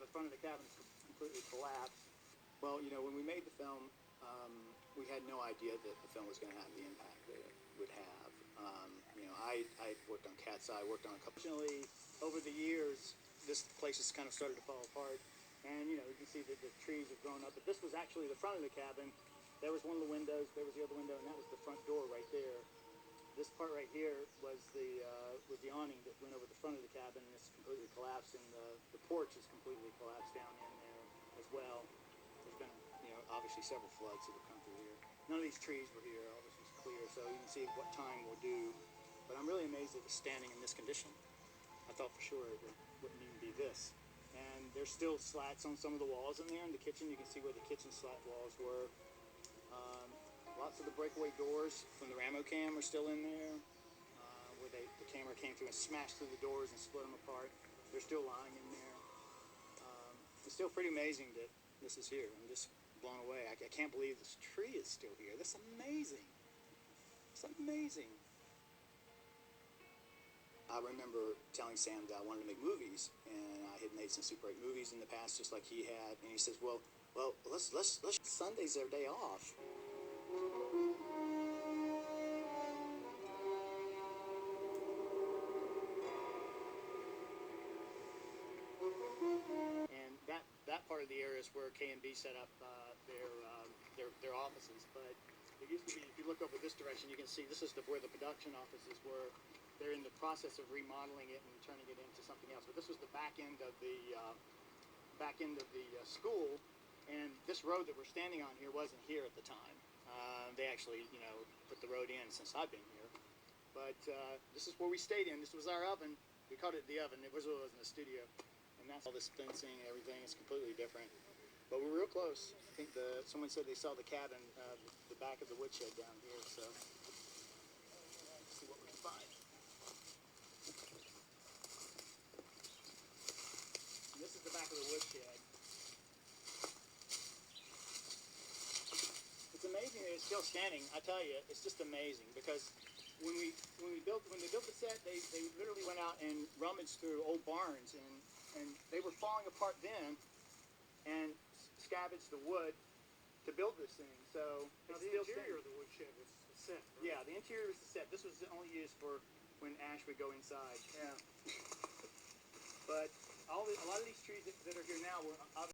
front of the cabin is completely collapsed. Well, you know, when we made the film, we had no idea that the film was going to have the impact that it would have. You know, I worked on Cat's Eye, worked on a couple. Fortunately, over the years, this place has kind of started to fall apart. And, you know, you can see that the trees have grown up. But this was actually the front of the cabin. There was one of the windows, there was the other window, and that was the front door right there. This part right here was the awning that went over the front of the cabin, and it's completely collapsed, and the porch is completely collapsed down in there as well. There's been, you know, obviously several floods that have come through here. None of these trees were here, all this was clear, so you can see what time will do. But I'm really amazed that it's standing in this condition. I thought for sure it wouldn't even be this. And there's still slats on some of the walls in there in the kitchen. You can see where the kitchen slat walls were. Lots of the breakaway doors from the Ramo cam are still in there, where the camera came through and smashed through the doors and split them apart. They're still lying in there. It's still pretty amazing that this is here. I'm just blown away. I can't believe this tree is still here. That's amazing. It's amazing. I remember telling Sam that I wanted to make movies, and I had made some Super 8 movies in the past, just like he had. And he says, "Well, let's Sunday's their day off." And that part of the area is where K&B set up their offices. But it used to be, if you look over this direction, you can see this is where the production offices were. They're in the process of remodeling it and turning it into something else. But this was the back end of the school, and this road that we're standing on here wasn't here at the time. They actually, you know, put the road in since I've been here. But this is where we stayed in. This was our oven. We called it the oven. It wasn't a studio. And that's all this fencing and everything. It's completely different. But we're real close. I think someone said they saw the cabin, the back of the woodshed down here. So let's see what we can find. And this is the back of the woodshed. It's amazing that it's still standing. I tell you, it's just amazing because when they built the set, they literally went out and rummaged through old barns, and they were falling apart then, and scavenged the wood to build this thing. So now the interior of the woodshed was set. Right? Yeah, the interior was the set. This was only used for when ash would go inside. Yeah. But a lot of these trees that are here now were